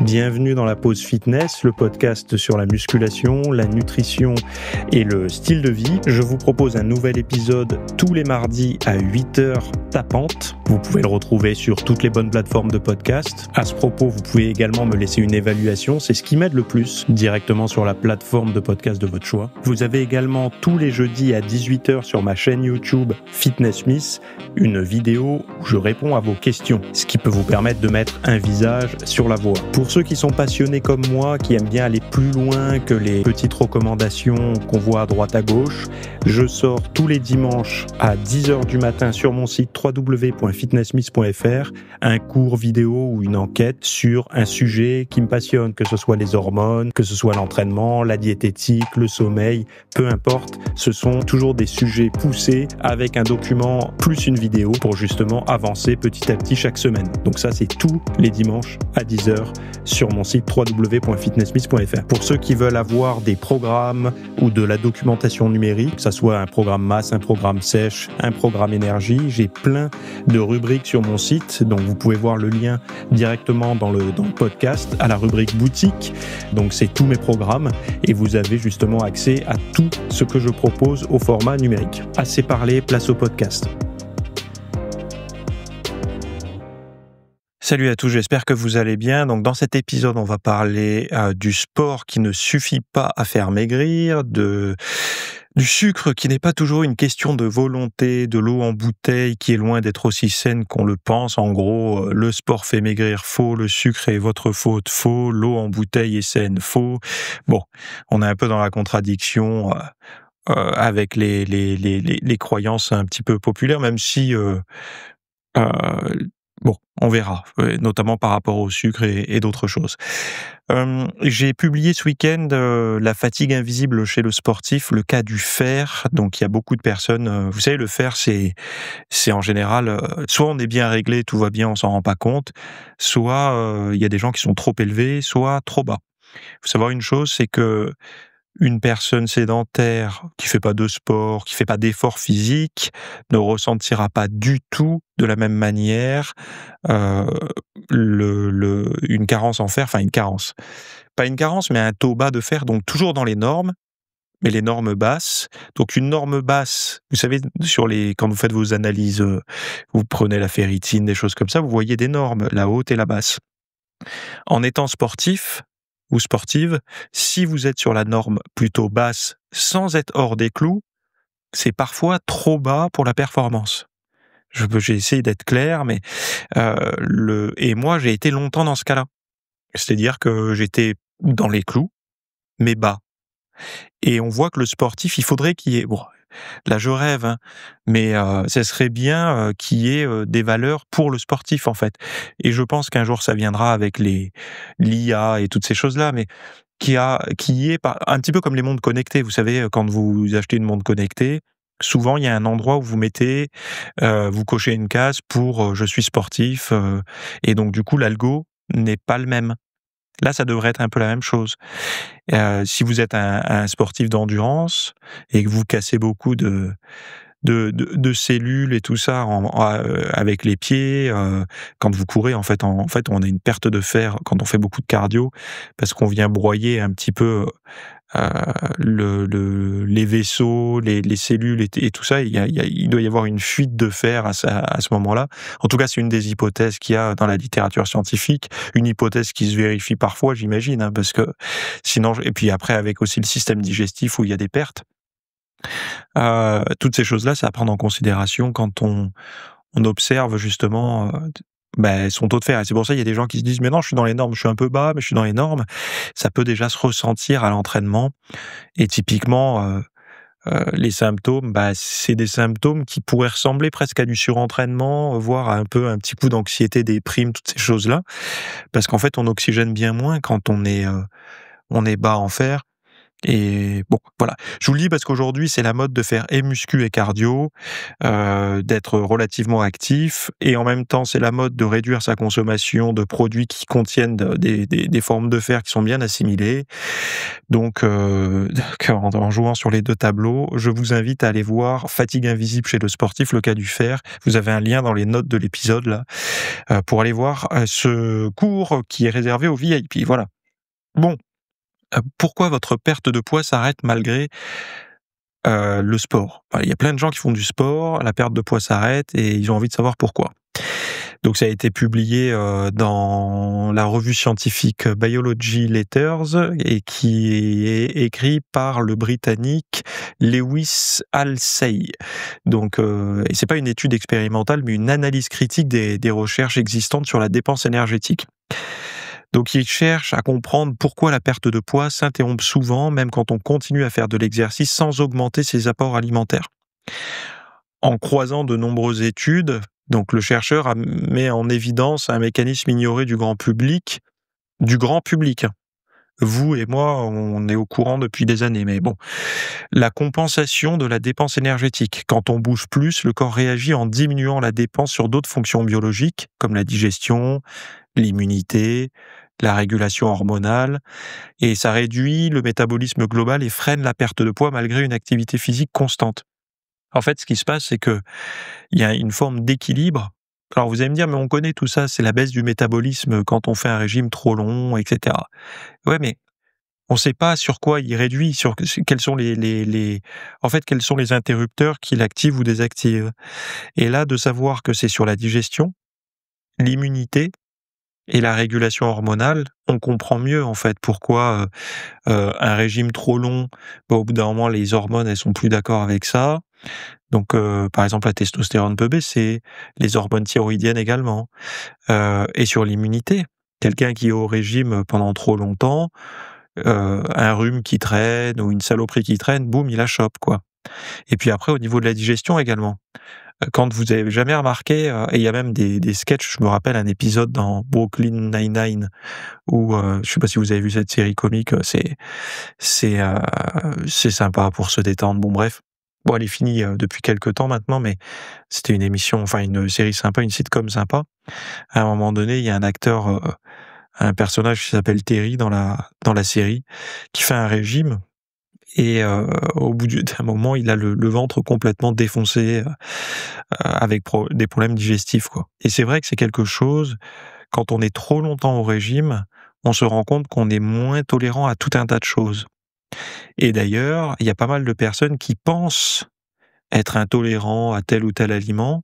Bienvenue dans la pause fitness, le podcast sur la musculation, la nutrition et le style de vie. Je vous propose un nouvel épisode tous les mardis à 8h tapante. Vous pouvez le retrouver sur toutes les bonnes plateformes de podcast. À ce propos, vous pouvez également me laisser une évaluation, c'est ce qui m'aide le plus, directement sur la plateforme de podcast de votre choix. Vous avez également tous les jeudis à 18h sur ma chaîne YouTube Fitness Miss, une vidéo où je réponds à vos questions, ce qui peut vous permettre de mettre un visage sur la voix. Pour ceux qui sont passionnés comme moi, qui aiment bien aller plus loin que les petites recommandations qu'on voit à droite à gauche, je sors tous les dimanches à 10h du matin sur mon site www.fitnessmiss.fr un cours vidéo ou une enquête sur un sujet qui me passionne, que ce soit les hormones, que ce soit l'entraînement, la diététique, le sommeil, peu importe, ce sont toujours des sujets poussés avec un document plus une vidéo pour justement avancer petit à petit chaque semaine. Donc ça, c'est tous les dimanches à 10h sur mon site www.fitnessmiss.fr. Pour ceux qui veulent avoir des programmes ou de la documentation numérique, que ça soit un programme masse, un programme sèche, un programme énergie, j'ai plein de rubriques sur mon site, donc vous pouvez voir le lien directement dans le podcast à la rubrique boutique. Donc c'est tous mes programmes et vous avez justement accès à tout ce que je propose au format numérique. Assez parlé, place au podcast. Salut à tous, j'espère que vous allez bien. Donc dans cet épisode, on va parler du sport qui ne suffit pas à faire maigrir, du sucre qui n'est pas toujours une question de volonté, de l'eau en bouteille qui est loin d'être aussi saine qu'on le pense. En gros, le sport fait maigrir, faux, le sucre est votre faute, faux, l'eau en bouteille est saine, faux. Bon, on est un peu dans la contradiction avec les croyances un petit peu populaires, même si... Bon, on verra, notamment par rapport au sucre et d'autres choses. J'ai publié ce week-end la fatigue invisible chez le sportif, le cas du fer. Donc il y a beaucoup de personnes, vous savez, le fer, c'est en général, soit on est bien réglé, tout va bien, on s'en rend pas compte, soit il y a des gens qui sont trop élevés, soit trop bas. Il faut savoir une chose, c'est que une personne sédentaire qui fait pas de sport, qui fait pas d'effort physique, ne ressentira pas du tout de la même manière une carence en fer, enfin une carence. Pas une carence, mais un taux bas de fer, donc toujours dans les normes, mais les normes basses. Donc une norme basse, vous savez, quand vous faites vos analyses, vous prenez la ferritine, des choses comme ça, vous voyez des normes, la haute et la basse. En étant sportif, ou sportive, si vous êtes sur la norme plutôt basse sans être hors des clous, c'est parfois trop bas pour la performance. J'ai essayé d'être clair, mais et moi j'ai été longtemps dans ce cas-là. C'est-à-dire que j'étais dans les clous, mais bas. Et on voit que le sportif, il faudrait qu'il y ait... Bon, là je rêve, hein, mais ça serait bien qu'il y ait des valeurs pour le sportif en fait. Et je pense qu'un jour ça viendra avec l'IA et toutes ces choses-là, mais qui y ait un petit peu comme les montres connectées. Vous savez, quand vous achetez une montre connectée, souvent il y a un endroit où vous mettez, vous cochez une case pour je suis sportif, et donc du coup l'algo n'est pas le même. Là, ça devrait être un peu la même chose. Si vous êtes un sportif d'endurance et que vous cassez beaucoup de cellules et tout ça avec les pieds, quand vous courez, en fait, on a une perte de fer quand on fait beaucoup de cardio parce qu'on vient broyer un petit peu les vaisseaux, les cellules et tout ça. Il doit y avoir une fuite de fer à ce moment-là. En tout cas, c'est une des hypothèses qu'il y a dans la littérature scientifique, une hypothèse qui se vérifie parfois, j'imagine, hein, parce que sinon, et puis après avec aussi le système digestif où il y a des pertes. Toutes ces choses-là, c'est à prendre en considération quand on observe justement son taux de fer. Et c'est pour ça qu'il y a des gens qui se disent « Mais non, je suis dans les normes, je suis un peu bas, mais je suis dans les normes ». Ça peut déjà se ressentir à l'entraînement. Et typiquement, les symptômes, c'est des symptômes qui pourraient ressembler presque à du surentraînement, voire à un petit coup d'anxiété, déprime, toutes ces choses-là. Parce qu'en fait, on oxygène bien moins quand on est bas en fer. Et bon, voilà. Je vous le dis parce qu'aujourd'hui, c'est la mode de faire et muscu et cardio, d'être relativement actif et en même temps, c'est la mode de réduire sa consommation de produits qui contiennent des formes de fer qui sont bien assimilées. Donc, en jouant sur les 2 tableaux, je vous invite à aller voir Fatigue invisible chez le sportif, le cas du fer. Vous avez un lien dans les notes de l'épisode là, pour aller voir, ce cours qui est réservé aux VIP, voilà. Bon, pourquoi votre perte de poids s'arrête malgré, le sport? Bah, il y a plein de gens qui font du sport, la perte de poids s'arrête et ils ont envie de savoir pourquoi. Donc ça a été publié, dans la revue scientifique Biology Letters et qui est écrit par le Britannique Lewis Halsey. Donc et c'est pas une étude expérimentale, mais une analyse critique des recherches existantes sur la dépense énergétique. Donc il cherche à comprendre pourquoi la perte de poids s'interrompt souvent, même quand on continue à faire de l'exercice sans augmenter ses apports alimentaires. En croisant de nombreuses études, donc le chercheur met en évidence un mécanisme ignoré du grand public, hein. Vous et moi, on est au courant depuis des années, mais bon. La compensation de la dépense énergétique. Quand on bouge plus, le corps réagit en diminuant la dépense sur d'autres fonctions biologiques, comme la digestion, l'immunité, la régulation hormonale, et ça réduit le métabolisme global et freine la perte de poids malgré une activité physique constante. En fait, ce qui se passe, c'est que il y a une forme d'équilibre. Alors vous allez me dire: «Mais on connaît tout ça, c'est la baisse du métabolisme quand on fait un régime trop long et cetera». Ouais, mais on ne sait pas sur quoi il réduit, quels sont en fait, quels sont les interrupteurs qui l'activent ou désactivent. Et là, de savoir que c'est sur la digestion, l'immunité et la régulation hormonale, on comprend mieux, en fait, pourquoi, un régime trop long, bah, au bout d'un moment, les hormones, elles sont plus d'accord avec ça. Donc, par exemple, la testostérone peut baisser, les hormones thyroïdiennes également, et sur l'immunité. Quelqu'un qui est au régime pendant trop longtemps, un rhume qui traîne ou une saloperie qui traîne, boum, il la chope, quoi. Et puis après, au niveau de la digestion également. Quand vous avez jamais remarqué, et il y a même des sketchs, je me rappelle un épisode dans Brooklyn Nine-Nine où, je sais pas si vous avez vu cette série comique, c'est, heu, c'est sympa pour se détendre. Bon bref. Bon, elle est finie, depuis quelque temps maintenant, mais c'était une émission, enfin une série sympa, une sitcom sympa. À un moment donné, il y a un acteur, un personnage qui s'appelle Terry dans la série, qui fait un régime et au bout d'un moment, il a le ventre complètement défoncé, avec des problèmes digestifs, quoi. Et c'est vrai que c'est quelque chose, quand on est trop longtemps au régime, on se rend compte qu'on est moins tolérant à tout un tas de choses. Et d'ailleurs, il y a pas mal de personnes qui pensent être intolérants à tel ou tel aliment,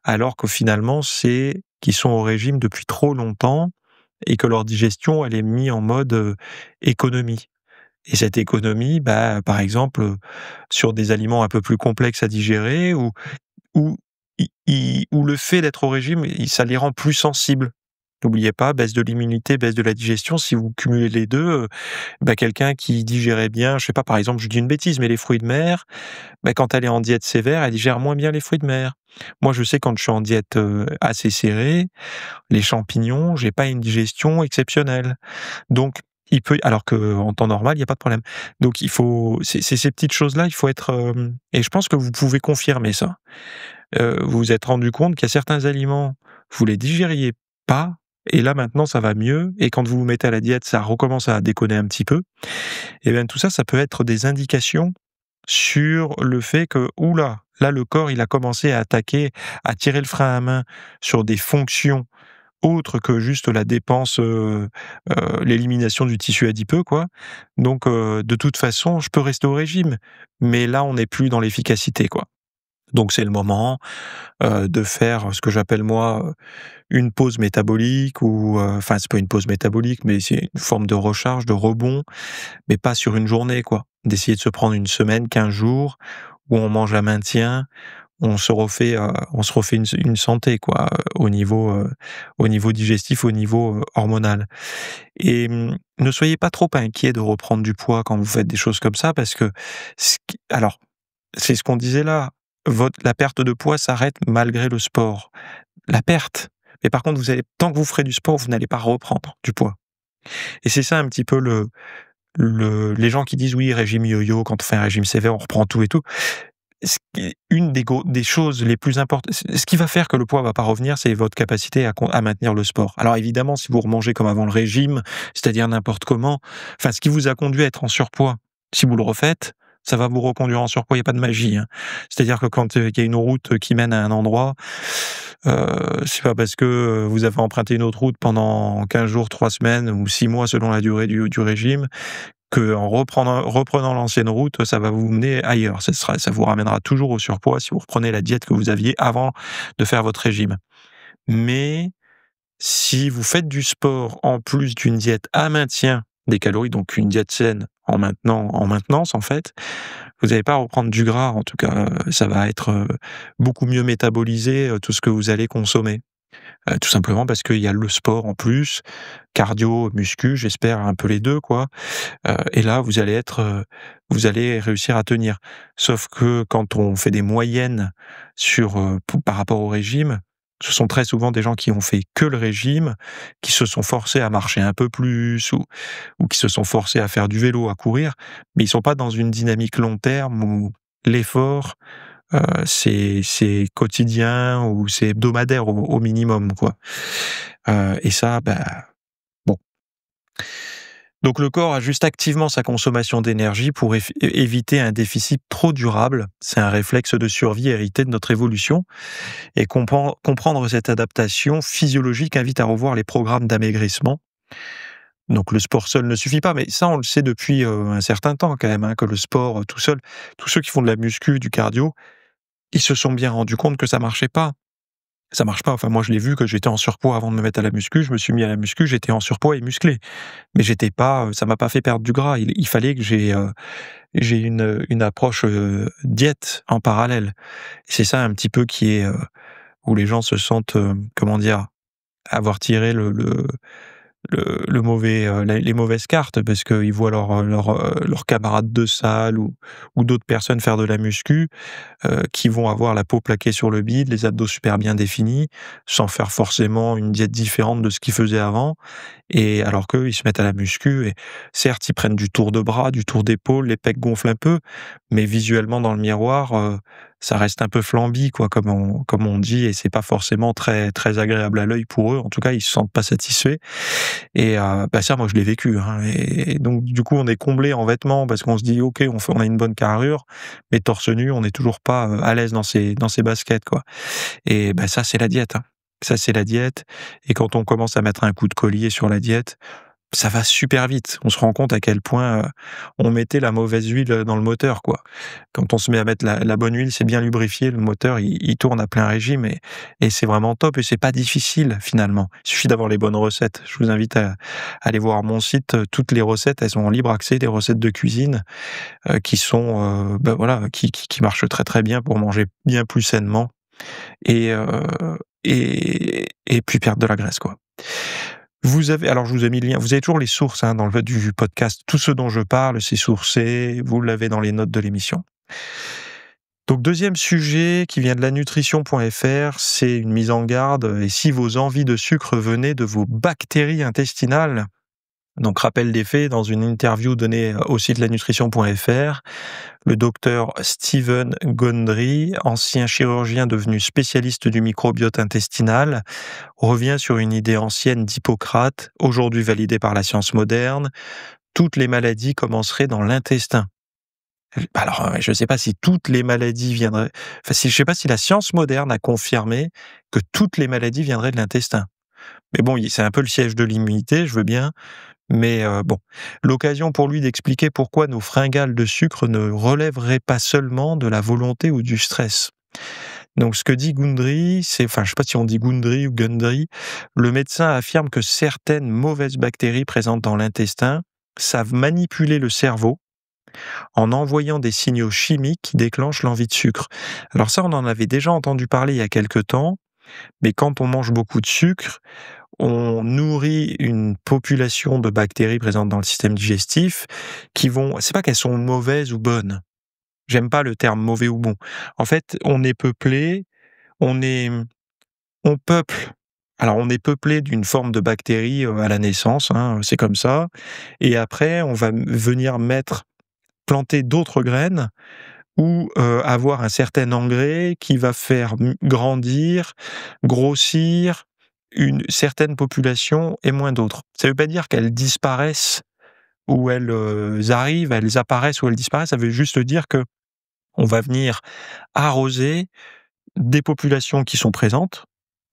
alors que finalement, c'est qu'ils sont au régime depuis trop longtemps et que leur digestion, elle est mise en mode, économie. Et cette économie, bah, par exemple, sur des aliments un peu plus complexes à digérer ou ou le fait d'être au régime, ça les rend plus sensibles. N'oubliez pas, baisse de l'immunité, baisse de la digestion, si vous cumulez les 2, bah, quelqu'un qui digérait bien, je sais pas, par exemple, je dis une bêtise, mais les fruits de mer, bah, quand elle est en diète sévère, elle digère moins bien les fruits de mer. Moi, je sais quand je suis en diète, assez serrée, les champignons, j'ai pas une digestion exceptionnelle. Donc il peut, alors qu'en temps normal, il y a pas de problème. Donc il faut, c'est ces petites choses-là, il faut être, et je pense que vous pouvez confirmer ça. Vous vous êtes rendu compte qu'il y a certains aliments, vous les digériez pas et là maintenant ça va mieux et quand vous vous mettez à la diète, ça recommence à déconner un petit peu. Et bien tout ça, ça peut être des indications sur le fait que, ouh là le corps il a commencé à attaquer, à tirer le frein à main sur des fonctions autres que juste la dépense, l'élimination du tissu adipeux, quoi. Donc de toute façon, je peux rester au régime, mais là, on n'est plus dans l'efficacité, quoi. Donc c'est le moment, de faire ce que j'appelle moi, une pause métabolique ou, enfin c'est pas une pause métabolique, mais c'est une forme de recharge, de rebond, mais pas sur une journée, quoi. D'essayer de se prendre une semaine, 15 jours où on mange à maintien, on se refait une santé, quoi, au niveau digestif, au niveau, hormonal. Et ne soyez pas trop inquiets de reprendre du poids quand vous faites des choses comme ça parce que alors, c'est ce qu'on disait là, la perte de poids s'arrête malgré le sport. La perte, mais par contre, tant que vous ferez du sport, vous n'allez pas reprendre du poids. Et c'est ça un petit peu les gens qui disent: «Oui, régime yo-yo, quand on fait un régime sévère, on reprend tout et tout». Une des choses les plus importantes, ce qui va faire que le poids va pas revenir, c'est votre capacité à maintenir le sport. Alors évidemment, si vous remangez comme avant le régime, c'est-à-dire n'importe comment, enfin ce qui vous a conduit à être en surpoids, si vous le refaites, ça va vous reconduire en surpoids, il y a pas de magie, hein. C'est-à-dire que quand, il y a une route qui mène à un endroit, c'est pas parce que, vous avez emprunté une autre route pendant 15 jours, 3 semaines ou 6 mois selon la durée du régime, qu'en reprenant l'ancienne route, ça va vous mener ailleurs. Ça vous ramènera toujours au surpoids si vous reprenez la diète que vous aviez avant de faire votre régime. Mais si vous faites du sport en plus d'une diète à maintien des calories, donc une diète saine en maintenance en fait, vous n'allez pas reprendre du gras en tout cas, ça va être, beaucoup mieux métabolisé, tout ce que vous allez consommer. Tout simplement parce qu'il y a le sport en plus, cardio, muscu, j'espère un peu les 2 quoi. Et là, vous allez réussir à tenir. Sauf que quand on fait des moyennes par rapport au régime, ce sont très souvent des gens qui ont fait que le régime, qui se sont forcés à marcher un peu plus ou qui se sont forcés à faire du vélo, à courir, mais ils sont pas dans une dynamique long terme où l'effort, c'est quotidien ou c'est hebdomadaire au minimum, quoi. Et ça, bah, bon. Donc le corps ajuste activement sa consommation d'énergie pour éviter un déficit trop durable. C'est un réflexe de survie hérité de notre évolution. Et comprendre cette adaptation physiologique invite à revoir les programmes d'amaigrissement. Donc le sport seul ne suffit pas, mais ça on le sait depuis un certain temps quand même, hein, que le sport tout seul, tous ceux qui font de la muscu, du cardio, ils se sont bien rendus compte que ça marchait pas. Ça marche pas, enfin moi je l'ai vu que j'étais en surpoids avant de me mettre à la muscu, je me suis mis à la muscu, j'étais en surpoids et musclé. Mais j'étais pas, ça m'a pas fait perdre du gras. Il fallait que j'ai une approche, diète en parallèle. C'est ça un petit peu qui est, où les gens se sentent, comment dire? Avoir tiré le mauvais, les mauvaises cartes parce qu'ils voient leurs camarades de salle ou d'autres personnes faire de la muscu, qui vont avoir la peau plaquée sur le bide, les abdos super bien définis, sans faire forcément une diète différente de ce qu'ils faisaient avant. Et alors qu'eux, ils se mettent à la muscu et certes, ils prennent du tour de bras, du tour d'épaule, les pecs gonflent un peu, mais visuellement dans le miroir, ça reste un peu flambi, quoi, comme on dit, et c'est pas forcément très très agréable à l'œil pour eux. En tout cas, ils se sentent pas satisfaits. Et bah ça, moi, je l'ai vécu, hein. Et donc, du coup, on est comblé en vêtements parce qu'on se dit: «OK, on a une bonne carrure», mais torse nu, on n'est toujours pas, à l'aise dans ses baskets, quoi. Et bah ça, c'est la diète, hein. Ça, c'est la diète. Et quand on commence à mettre un coup de collier sur la diète, ça va super vite. On se rend compte à quel point, on mettait la mauvaise huile, dans le moteur, quoi. Quand on se met à mettre la bonne huile, c'est bien lubrifié, le moteur, il tourne à plein régime et c'est vraiment top et c'est pas difficile, finalement. Il suffit d'avoir les bonnes recettes. Je vous invite à aller voir mon site, toutes les recettes, elles sont en libre accès, des recettes de cuisine, qui sont, bah, voilà, qui marchent très, très bien pour manger bien plus sainement et puis perdre de la graisse, quoi. Alors je vous ai mis le lien, vous avez toujours les sources, hein, dans le du podcast. Tout ce dont je parle, c'est sourcé, vous l'avez dans les notes de l'émission. Donc deuxième sujet qui vient de lanutrition.fr, c'est une mise en garde. Et si vos envies de sucre venaient de vos bactéries intestinales? Donc rappel des faits, dans une interview donnée au site lanutrition.fr, le docteur Stephen Gundry, ancien chirurgien devenu spécialiste du microbiote intestinal, revient sur une idée ancienne d'Hippocrate, aujourd'hui validée par la science moderne: toutes les maladies commenceraient dans l'intestin. Alors, je ne sais pas si toutes les maladies viendraient, enfin, je ne sais pas si la science moderne a confirmé que toutes les maladies viendraient de l'intestin. Mais bon, c'est un peu le siège de l'immunité, je veux bien, mais bon, l'occasion pour lui d'expliquer pourquoi nos fringales de sucre ne relèveraient pas seulement de la volonté ou du stress. Donc ce que dit Gundry, enfin je sais pas si on dit Gundry ou Gundry, le médecin affirme que certaines mauvaises bactéries présentes dans l'intestin savent manipuler le cerveau en envoyant des signaux chimiques qui déclenchent l'envie de sucre. Alors ça, on en avait déjà entendu parler il y a quelque temps, mais quand on mange beaucoup de sucre, on nourrit une population de bactéries présentes dans le système digestif qui vont, c'est pas qu'elles sont mauvaises ou bonnes. J'aime pas le terme mauvais ou bon. En fait, on est peuplé, on est, on peuple Alors on est peuplé d'une forme de bactéries, à la naissance, hein, c'est comme ça et après on va venir planter d'autres graines ou, avoir un certain engrais qui va faire grandir, grossir une certaine population et moins d'autres. Ça ne veut pas dire qu'elles disparaissent ou elles apparaissent ou elles disparaissent, ça veut juste dire que on va venir arroser des populations qui sont présentes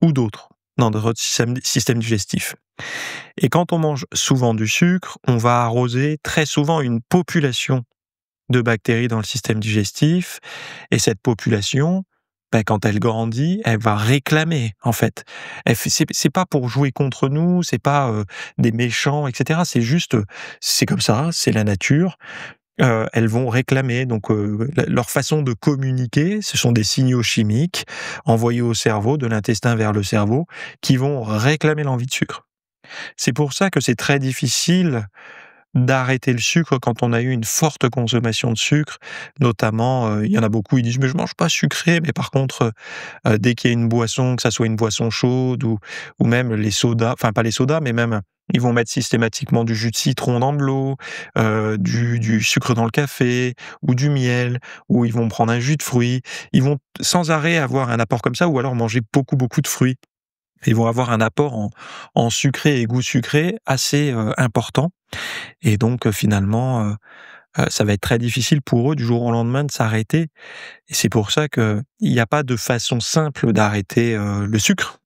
ou d'autres dans notre système digestif. Et quand on mange souvent du sucre, on va arroser très souvent une population de bactéries dans le système digestif et cette population, quand elle grandit, elle va réclamer en fait. C'est pas pour jouer contre nous, c'est pas, des méchants et cetera, c'est juste, c'est comme ça, c'est la nature. Elles vont réclamer donc leur façon de communiquer, ce sont des signaux chimiques envoyés au cerveau, de l'intestin vers le cerveau, qui vont réclamer l'envie de sucre. C'est pour ça que c'est très difficile d'arrêter le sucre quand on a eu une forte consommation de sucre, notamment, il y en a beaucoup, ils disent: «Mais je mange pas sucré», mais par contre, dès qu'il y a une boisson, que ça soit une boisson chaude ou même les sodas, enfin pas les sodas, mais même ils vont mettre systématiquement du jus de citron dans de l'eau, du sucre dans le café ou du miel, ou ils vont prendre un jus de fruits. Ils vont sans arrêt avoir un apport comme ça ou alors manger beaucoup, beaucoup de fruits. Ils vont avoir un apport en sucré et goût sucré assez, important et donc finalement, ça va être très difficile pour eux du jour au lendemain de s'arrêter et c'est pour ça qu'il n'y a pas de façon simple d'arrêter, le sucre.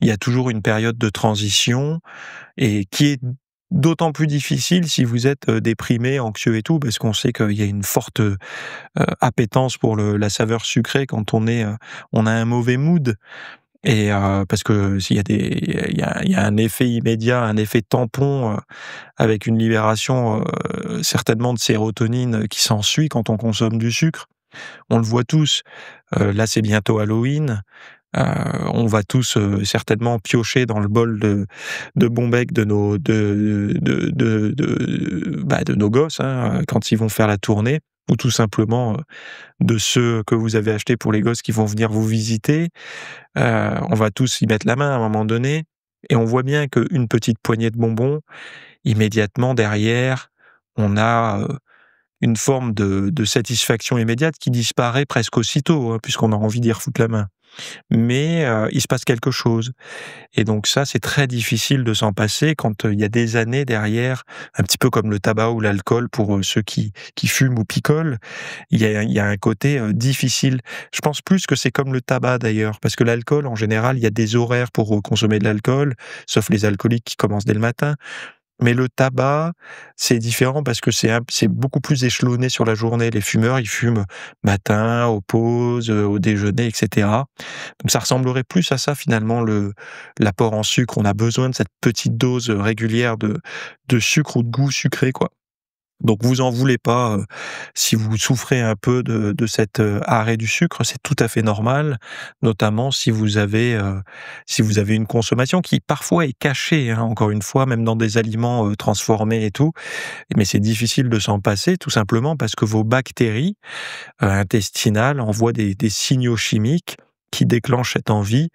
Il y a toujours une période de transition et qui est d'autant plus difficile si vous êtes, déprimé, anxieux et tout, parce qu'on sait qu'il y a une forte, appétence pour la saveur sucrée quand on a un mauvais mood et parce que s'il y a il y a un effet immédiat, un effet tampon, avec une libération, certainement de sérotonine qui s'ensuit quand on consomme du sucre. On le voit tous, là c'est bientôt Halloween, heu, on va tous, certainement piocher dans le bol de Bonbec de nos de nos gosses, hein, quand ils vont faire la tournée ou tout simplement, de ceux que vous avez achetés pour les gosses qui vont venir vous visiter. On va tous y mettre la main à un moment donné et on voit bien qu'une petite poignée de bonbons, immédiatement derrière, on a, une forme de satisfaction immédiate qui disparaît presque aussitôt, hein, puisqu'on a envie d'y refoutre la main. Mais, il se passe quelque chose et donc ça, c'est très difficile de s'en passer quand, il y a des années derrière, un petit peu comme le tabac ou l'alcool pour, ceux qui fument ou picolent. Il y a un côté, difficile. Je pense plus que c'est comme le tabac d'ailleurs, parce que l'alcool en général, il y a des horaires pour, consommer de l'alcool, sauf les alcooliques qui commencent dès le matin. Mais le tabac, c'est différent parce que c'est beaucoup plus échelonné sur la journée. Les fumeurs, ils fument matin, aux pauses, au déjeuner et cetera. Donc ça ressemblerait plus à ça finalement l'apport en sucre. On a besoin de cette petite dose, régulière de sucre ou de goût sucré, quoi. Donc vous en voulez pas, si vous souffrez un peu de cet, arrêt du sucre, c'est tout à fait normal, notamment si vous avez une consommation qui parfois est cachée, hein, encore une fois, même dans des aliments, transformés et tout. Mais c'est difficile de s'en passer tout simplement parce que vos bactéries, intestinales envoient des signaux chimiques qui déclenchent cette envie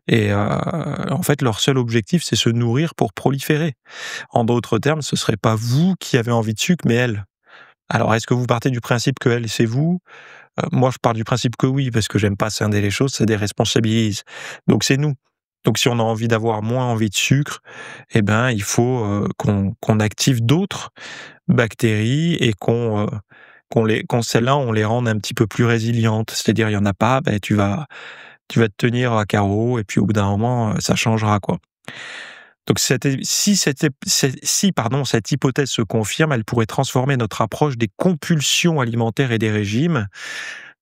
et en fait leur seul objectif c'est se nourrir pour proliférer. En d'autres termes, ce serait pas vous qui avez envie de sucre, mais elles. Alors, est-ce que vous partez du principe que elles, c'est vous? Moi, je pars du principe que oui, parce que j'aime pas scinder les choses, ça déresponsabilise. Donc c'est nous. Donc si on a envie d'avoir moins envie de sucre, eh ben, il faut, qu'on active d'autres bactéries et qu'on celles-là, on les rende un petit peu plus résilientes. C'est-à-dire, il y en a pas, tu vas te tenir à carreau et puis au bout d'un moment, ça changera, quoi. Donc cette hypothèse se confirme, elle pourrait transformer notre approche des compulsions alimentaires et des régimes.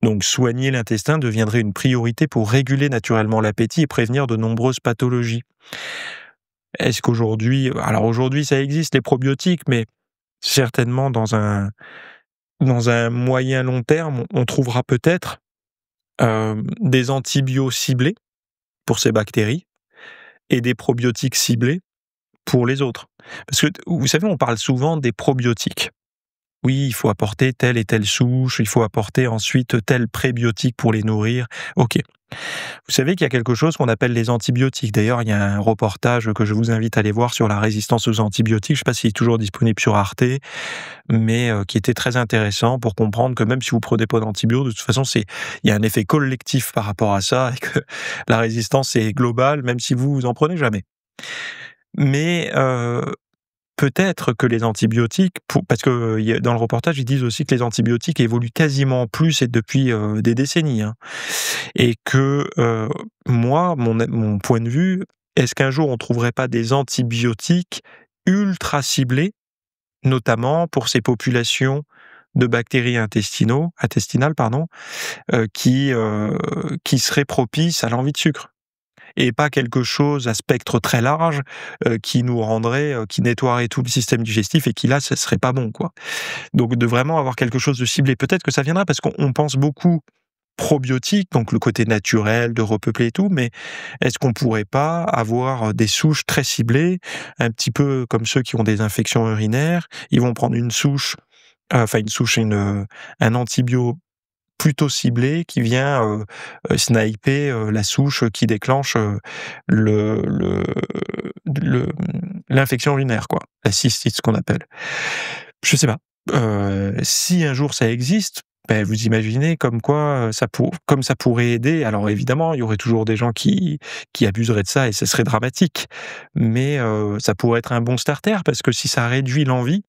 Donc soigner l'intestin deviendrait une priorité pour réguler naturellement l'appétit et prévenir de nombreuses pathologies. Est-ce qu'aujourd'hui, alors aujourd'hui ça existe les probiotiques, mais certainement dans un moyen long terme, on trouvera peut-être, des antibiotiques ciblés pour ces bactéries et des probiotiques ciblés pour les autres. Parce que, vous savez, on parle souvent des probiotiques. oui, il faut apporter telle et telle souche, il faut apporter ensuite tel prébiotique pour les nourrir. OK. Vous savez qu'il y a quelque chose qu'on appelle les antibiotiques. D'ailleurs, il y a un reportage que je vous invite à aller voir sur la résistance aux antibiotiques. Je ne sais pas s'il est toujours disponible sur Arte, mais qui était très intéressant pour comprendre que même si vous prenez pas d'antibiotiques, de toute façon, il y a un effet collectif par rapport à ça et que la résistance est globale, même si vous en prenez jamais. Mais peut-être que les antibiotiques, parce que dans le reportage, ils disent aussi que les antibiotiques évoluent quasiment plus et depuis des décennies, hein, et que moi, mon point de vue, est-ce qu'un jour on trouverait pas des antibiotiques ultra ciblés, notamment pour ces populations de bactéries intestinales, qui seraient propices à l'envie de sucre? Et pas quelque chose à spectre très large qui nous rendrait, qui nettoierait tout le système digestif et qui là, ce serait pas bon, quoi. Donc de vraiment avoir quelque chose de ciblé. Peut-être que ça viendra parce qu'on pense beaucoup probiotiques, donc le côté naturel de repeupler et tout, mais est-ce qu'on pourrait pas avoir des souches très ciblées, un petit peu comme ceux qui ont des infections urinaires? Ils vont prendre une souche, un antibio plutôt ciblé qui vient sniper la souche qui déclenche le le le l'infection urinaire, quoi, la cystite, ce qu'on appelle. Je sais pas, si un jour ça existe, vous imaginez comme quoi comme ça pourrait aider. Alors évidemment, il y aurait toujours des gens qui abuseraient de ça et ce serait dramatique, mais ça pourrait être un bon starter parce que si ça réduit l'envie,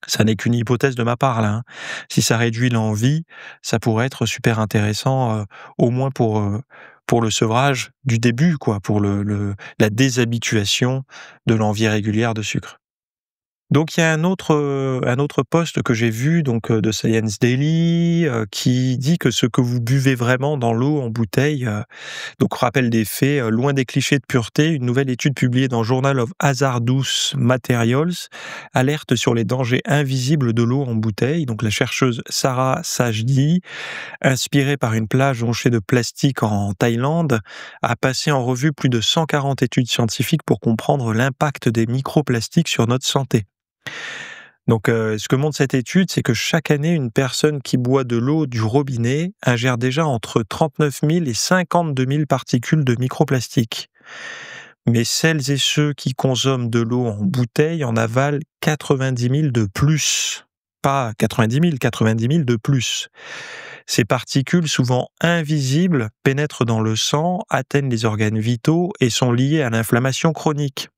ça n'est qu'une hypothèse de ma part là, hein. Si ça réduit l'envie, ça pourrait être super intéressant, au moins pour le sevrage du début quoi, pour la déshabituation de l'envie régulière de sucre. Donc il y a un autre post que j'ai vu donc de Science Daily, qui dit que ce que vous buvez vraiment dans l'eau en bouteille, donc rappel des faits, loin des clichés de pureté, une nouvelle étude publiée dans Journal of Hazardous Materials alerte sur les dangers invisibles de l'eau en bouteille. Donc la chercheuse Sarah Sajdi, inspirée par une plage jonchée de plastique en Thaïlande, a passé en revue plus de 140 études scientifiques pour comprendre l'impact des microplastiques sur notre santé. Donc, ce que montre cette étude, c'est que chaque année, une personne qui boit de l'eau du robinet ingère déjà entre 39 000 et 52 000 particules de microplastiques. Mais celles et ceux qui consomment de l'eau en bouteille en avalent 90 000 de plus. Pas 90 000, 90 000 de plus. Ces particules, souvent invisibles, pénètrent dans le sang, atteignent les organes vitaux et sont liées à l'inflammation chronique,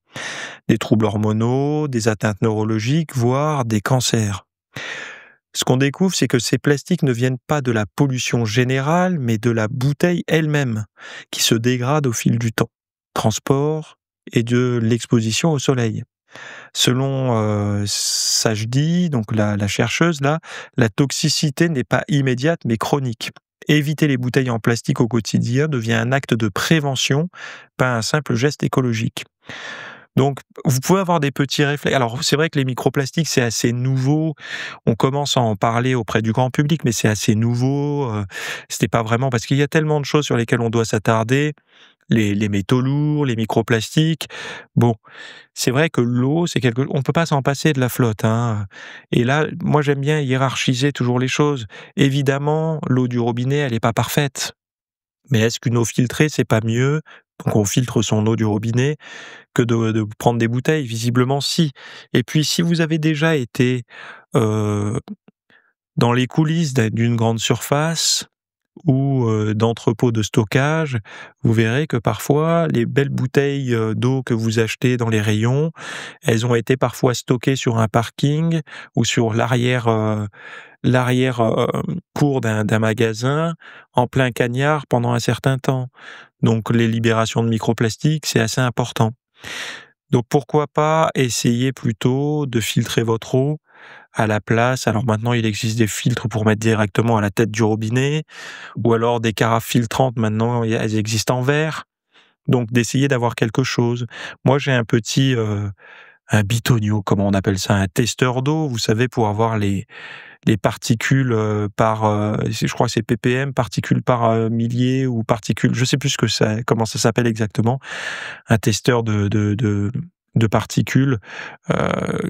des troubles hormonaux, des atteintes neurologiques, voire des cancers. Ce qu'on découvre, c'est que ces plastiques ne viennent pas de la pollution générale, mais de la bouteille elle-même, qui se dégrade au fil du temps, transport et de l'exposition au soleil. Selon Sajdi, donc la chercheuse là, la toxicité n'est pas immédiate mais chronique. Éviter les bouteilles en plastique au quotidien devient un acte de prévention, pas un simple geste écologique. Donc, vous pouvez avoir des petits réflexes. Alors, c'est vrai que les microplastiques, c'est assez nouveau. On commence à en parler auprès du grand public, mais c'est assez nouveau. C'était pas vraiment parce qu'il y a tellement de choses sur lesquelles on doit s'attarder. Les métaux lourds, les microplastiques. Bon, c'est vrai que l'eau, on peut pas s'en passer de la flotte, hein. Et là, moi, j'aime bien hiérarchiser toujours les choses. Évidemment, l'eau du robinet, elle est pas parfaite. Mais est-ce qu'une eau filtrée, c'est pas mieux? Donc on filtre son eau du robinet que de prendre des bouteilles? Visiblement si. Et puis si vous avez déjà été, heu, dans les coulisses d'une grande surface ou d'entrepôts de stockage, vous verrez que parfois les belles bouteilles, d'eau que vous achetez dans les rayons, elles ont été parfois stockées sur un parking ou sur l'arrière, cour d'un magasin en plein cagnard pendant un certain temps. Donc les libérations de microplastiques, c'est assez important. Donc pourquoi pas essayer plutôt de filtrer votre eau à la place. Alors maintenant, il existe des filtres pour mettre directement à la tête du robinet, ou alors des carafes filtrantes, maintenant, elles existent en verre. Donc d'essayer d'avoir quelque chose. Moi, j'ai un bitonio, comment on appelle ça, un testeur d'eau, vous savez, pour avoir les particules je crois que c'est ppm, particules par millier ou particules, je sais plus comment ça s'appelle exactement. Un testeur de particules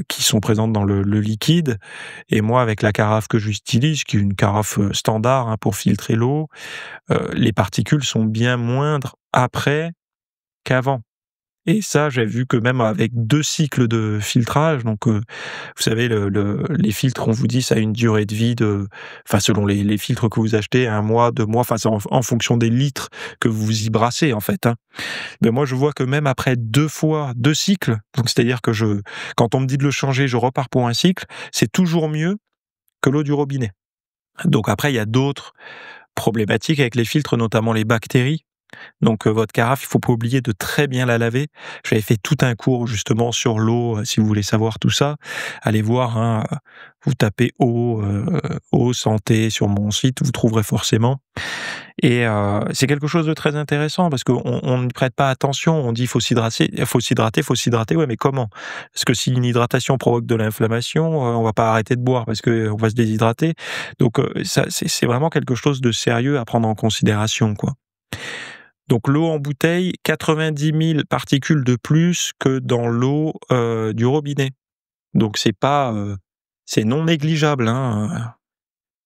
qui sont présentes dans le liquide. Et moi, avec la carafe que j'utilise, qui est une carafe standard pour filtrer l'eau, les particules sont bien moindres après qu'avant. Et ça, j'ai vu que même avec 2 cycles de filtrage, donc vous savez, les filtres, on vous dit, ça a une durée de vie selon les filtres que vous achetez, 1 mois, 2 mois, c'est en fonction des litres que vous y brassez, en fait. Mais moi, je vois que même après 2 cycles, donc c'est-à-dire que quand on me dit de le changer, je repars pour un cycle, c'est toujours mieux que l'eau du robinet. Donc après, il y a d'autres problématiques avec les filtres, notamment les bactéries. Donc votre carafe, il faut pas oublier de très bien la laver. J'avais fait tout un cours justement sur l'eau, si vous voulez savoir tout ça, allez voir, vous tapez eau santé sur mon site, vous trouverez forcément. Et c'est quelque chose de très intéressant parce qu'on n'y prête pas attention, on dit il faut s'hydrater, ouais mais comment? Parce que si une hydratation provoque de l'inflammation, on va pas arrêter de boire parce qu'on va se déshydrater. Donc ça c'est vraiment quelque chose de sérieux à prendre en considération, quoi. Donc l'eau en bouteille, 90 000 particules de plus que dans l'eau du robinet. Donc c'est pas, c'est non négligeable.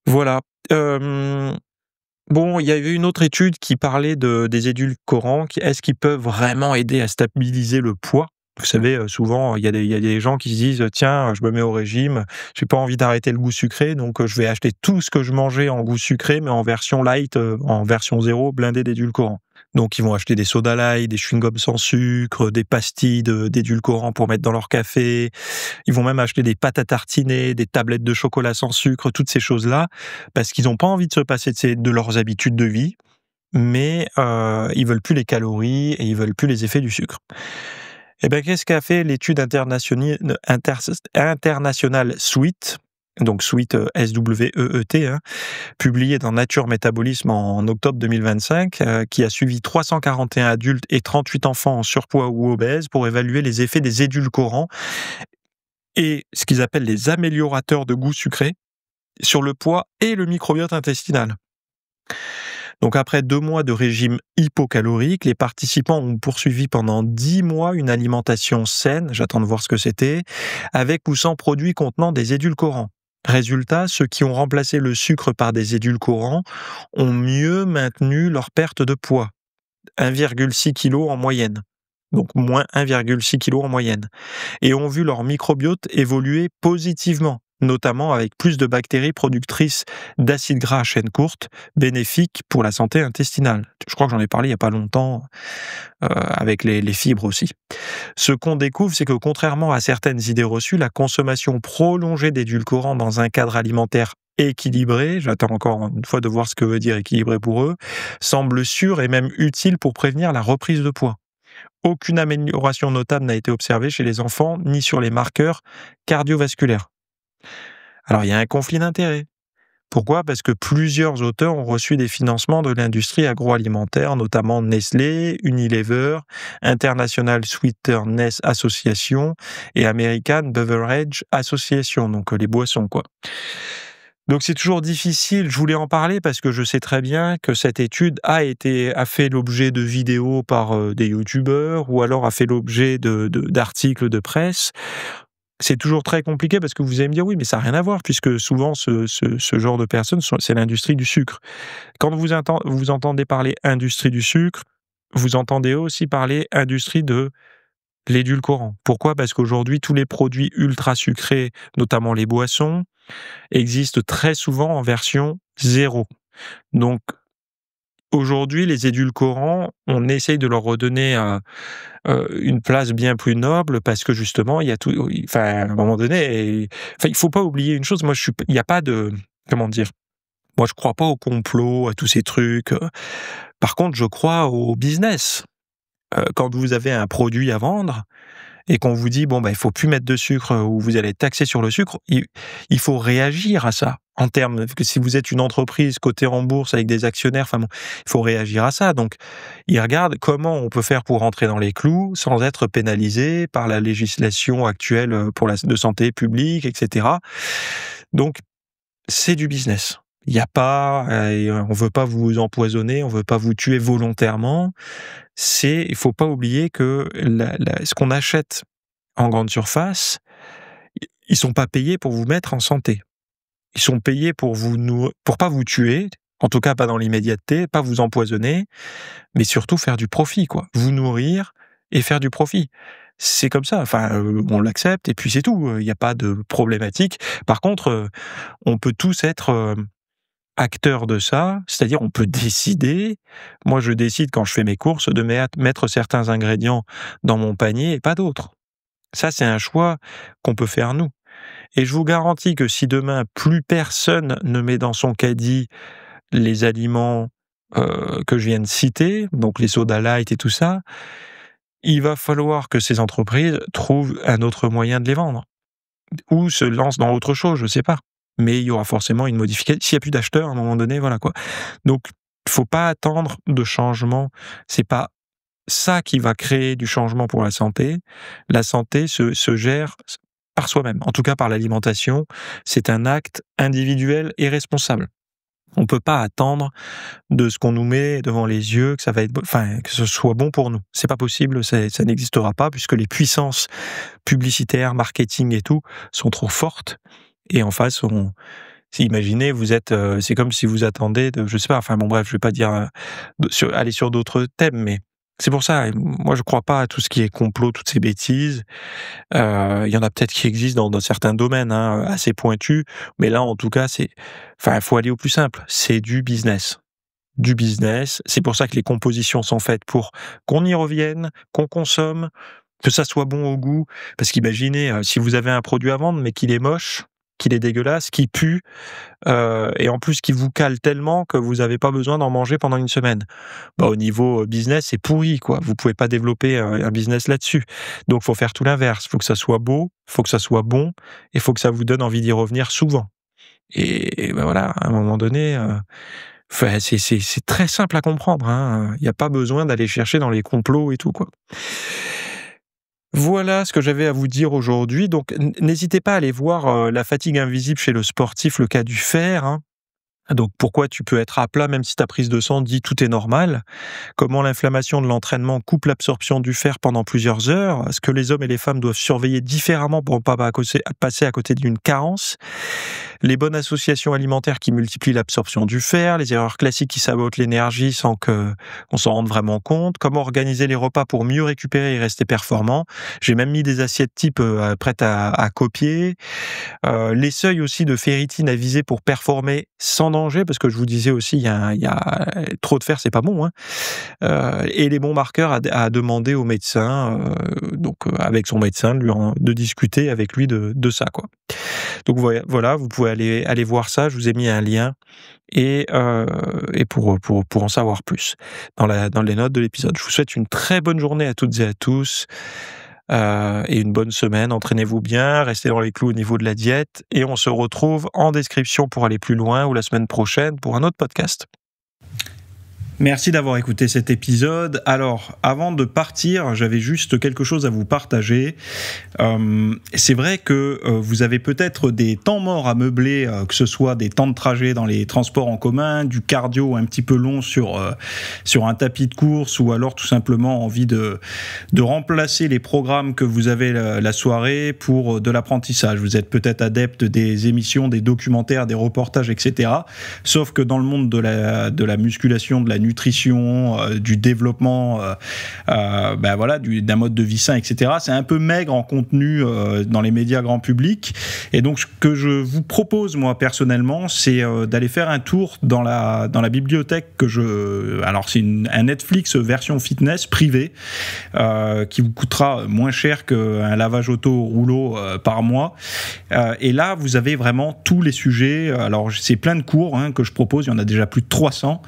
Voilà. Bon, il y avait une autre étude qui parlait des édulcorants. Est-ce qu'ils peuvent vraiment aider à stabiliser le poids? Vous savez, souvent, il y a des gens qui se disent: «Tiens, je me mets au régime, j'ai pas envie d'arrêter le goût sucré, donc je vais acheter tout ce que je mangeais en goût sucré, mais en version light, en version 0, blindé d'édulcorants». Donc ils vont acheter des sodas light, des chewing-gums sans sucre, des pastilles d'édulcorants pour mettre dans leur café. Ils vont même acheter des pâtes à tartiner, des tablettes de chocolat sans sucre, toutes ces choses-là, parce qu'ils n'ont pas envie de se passer de leurs habitudes de vie, mais ils veulent plus les calories et ils veulent plus les effets du sucre. Et bien, qu'est-ce qu'a fait l'étude internationale SWEET, donc SWEET, S-W-E-E-T, publiée dans Nature Métabolisme en octobre 2025, qui a suivi 341 adultes et 38 enfants en surpoids ou obèses pour évaluer les effets des édulcorants et ce qu'ils appellent les améliorateurs de goût sucré sur le poids et le microbiote intestinal. Donc après 2 mois de régime hypocalorique, les participants ont poursuivi pendant 10 mois une alimentation saine, j'attends de voir ce que c'était, avec ou sans produits contenant des édulcorants. Résultat, ceux qui ont remplacé le sucre par des édulcorants ont mieux maintenu leur perte de poids, 1,6 kg en moyenne. Donc moins 1,6 kg en moyenne. Et ont vu leur microbiote évoluer positivement, notamment avec plus de bactéries productrices d'acides gras à chaîne courte, bénéfiques pour la santé intestinale. Je crois que j'en ai parlé il n'y a pas longtemps, avec les fibres aussi. Ce qu'on découvre, c'est que contrairement à certaines idées reçues, la consommation prolongée d'édulcorants dans un cadre alimentaire équilibré, j'attends encore une fois de voir ce que veut dire équilibré pour eux, semble sûr et même utile pour prévenir la reprise de poids. Aucune amélioration notable n'a été observée chez les enfants, ni sur les marqueurs cardiovasculaires. Alors, il y a un conflit d'intérêts. Pourquoi? Parce que plusieurs auteurs ont reçu des financements de l'industrie agroalimentaire, notamment Nestlé, Unilever, International Sweeteners Association et American Beverage Association, donc les boissons, quoi. Donc c'est toujours difficile, je voulais en parler parce que je sais très bien que cette étude a fait l'objet de vidéos par des youtubeurs ou alors a fait l'objet d'articles de presse. C'est toujours très compliqué parce que vous allez me dire oui, mais ça n'a rien à voir puisque souvent ce genre de personnes, c'est l'industrie du sucre. Quand vous entendez parler industrie du sucre, vous entendez aussi parler industrie de l'édulcorant. Pourquoi? Parce qu'aujourd'hui, tous les produits ultra sucrés, notamment les boissons, existent très souvent en version 0. Donc, aujourd'hui, les édulcorants, on essaye de leur redonner une place bien plus noble parce que justement, il y a tout. Enfin, à un moment donné, il faut pas oublier une chose. Moi, il n'y a pas de, comment dire. Moi, je crois pas au complot, à tous ces trucs. Par contre, je crois au business. Quand vous avez un produit à vendre et qu'on vous dit il faut plus mettre de sucre ou vous allez être taxé sur le sucre, il faut réagir à ça. En termes que si vous êtes une entreprise cotée en bourse avec des actionnaires, il faut réagir à ça. Donc, ils regardent comment on peut faire pour rentrer dans les clous sans être pénalisé par la législation actuelle de santé publique, etc. Donc, c'est du business. Il n'y a pas, on veut pas vous empoisonner, on veut pas vous tuer volontairement. Il faut pas oublier que ce qu'on achète en grande surface, ils sont pas payés pour vous mettre en santé. Ils sont payés pour pas vous tuer, en tout cas pas dans l'immédiateté, pas vous empoisonner, mais surtout faire du profit, quoi. Vous nourrir et faire du profit. C'est comme ça, on l'accepte et puis c'est tout, il n'y a pas de problématique. Par contre, on peut tous être acteurs de ça, c'est-à-dire on peut décider, moi je décide quand je fais mes courses de mettre certains ingrédients dans mon panier et pas d'autres. Ça, c'est un choix qu'on peut faire nous. Et je vous garantis que si demain, plus personne ne met dans son caddie les aliments que je viens de citer, donc les sodas light et tout ça, il va falloir que ces entreprises trouvent un autre moyen de les vendre. Ou se lancent dans autre chose, je sais pas. Mais il y aura forcément une modification. S'il n'y a plus d'acheteurs, à un moment donné, voilà quoi. Donc, il faut pas attendre de changement. C'est pas ça qui va créer du changement pour la santé. La santé se gère par soi-même, en tout cas par l'alimentation. C'est un acte individuel et responsable. On peut pas attendre de ce qu'on nous met devant les yeux que ça va être, que ce soit bon pour nous. C'est pas possible, ça n'existera pas puisque les puissances publicitaires, marketing et tout sont trop fortes. Et en face, imaginez, vous êtes, c'est comme si vous attendez je sais pas, je vais pas dire aller sur d'autres thèmes, mais c'est pour ça. Moi, je crois pas à tout ce qui est complot, toutes ces bêtises. Il y en a peut-être qui existent dans certains domaines, assez pointus, mais là, en tout cas, faut aller au plus simple. C'est du business. Du business. C'est pour ça que les compositions sont faites pour qu'on y revienne, qu'on consomme, que ça soit bon au goût. Parce qu'imaginez, si vous avez un produit à vendre, mais qu'il est moche, qu'il est dégueulasse, qu'il pue, et en plus qu'il vous cale tellement que vous n'avez pas besoin d'en manger pendant une semaine. Au niveau business, c'est pourri, quoi. Vous pouvez pas développer un business là-dessus. Donc, faut faire tout l'inverse. Faut que ça soit beau, faut que ça soit bon, et faut que ça vous donne envie d'y revenir souvent. Et voilà, à un moment donné, c'est très simple à comprendre, hein. Il n'y a pas besoin d'aller chercher dans les complots et tout, quoi. Voilà ce que j'avais à vous dire aujourd'hui. Donc, n'hésitez pas à aller voir La fatigue invisible chez le sportif, le cas du fer, hein. Donc, pourquoi tu peux être à plat même si ta prise de sang dit tout est normal. Comment l'inflammation de l'entraînement coupe l'absorption du fer pendant plusieurs heures. Est-ce que les hommes et les femmes doivent surveiller différemment pour ne pas passer à côté d'une carence. Les bonnes associations alimentaires qui multiplient l'absorption du fer, les erreurs classiques qui sabotent l'énergie sans qu'on s'en rende vraiment compte, comment organiser les repas pour mieux récupérer et rester performant. J'ai même mis des assiettes type prêtes à copier. Les seuils aussi de ferritine à viser pour performer sans danger, parce que je vous disais aussi, il y a trop de fer, c'est pas bon, hein. Et les bons marqueurs à demander au médecin, avec son médecin, de discuter avec lui de ça, quoi. Donc voilà, vous pouvez aller voir ça. Je vous ai mis un lien et pour en savoir plus dans les notes de l'épisode. Je vous souhaite une très bonne journée à toutes et à tous et une bonne semaine. Entraînez-vous bien, restez dans les clous au niveau de la diète et on se retrouve en description pour aller plus loin ou la semaine prochaine pour un autre podcast. Merci d'avoir écouté cet épisode. Alors, avant de partir, j'avais juste quelque chose à vous partager. C'est vrai que vous avez peut-être des temps morts à meubler, que ce soit des temps de trajet dans les transports en commun, du cardio un petit peu long sur un tapis de course, ou alors tout simplement envie de remplacer les programmes que vous avez la soirée pour de l'apprentissage. Vous êtes peut-être adepte des émissions, des documentaires, des reportages, etc. Sauf que dans le monde de la musculation, de la nutrition, du développement, d'un mode de vie sain, etc. C'est un peu maigre en contenu dans les médias grand public. Et donc, ce que je vous propose, moi, personnellement, c'est d'aller faire un tour dans la bibliothèque alors, c'est un Netflix version fitness privée qui vous coûtera moins cher qu'un lavage auto rouleau par mois. Et là, vous avez vraiment tous les sujets. Alors, c'est plein de cours que je propose. Il y en a déjà plus de 300.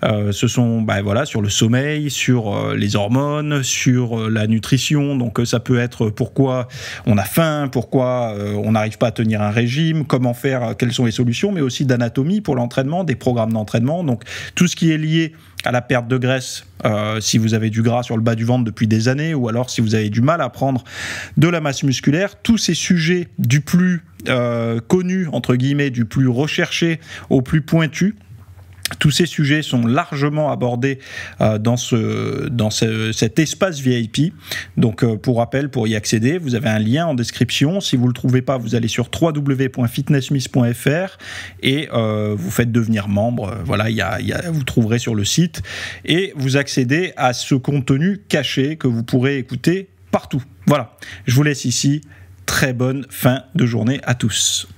Ce sont sur le sommeil, sur les hormones, sur la nutrition. Donc ça peut être pourquoi on a faim, pourquoi on n'arrive pas à tenir un régime, comment faire, quelles sont les solutions, mais aussi d'anatomie pour l'entraînement, des programmes d'entraînement. Donc tout ce qui est lié à la perte de graisse, si vous avez du gras sur le bas du ventre depuis des années, ou alors si vous avez du mal à prendre de la masse musculaire, tous ces sujets du plus connu, entre guillemets, du plus recherché au plus pointu, Tous ces sujets sont largement abordés dans cet espace VIP. Donc, pour rappel, pour y accéder, vous avez un lien en description. Si vous ne le trouvez pas, vous allez sur www.fitnessmiss.fr et vous faites devenir membre. Voilà, vous trouverez sur le site. Et vous accédez à ce contenu caché que vous pourrez écouter partout. Voilà, je vous laisse ici. Très bonne fin de journée à tous.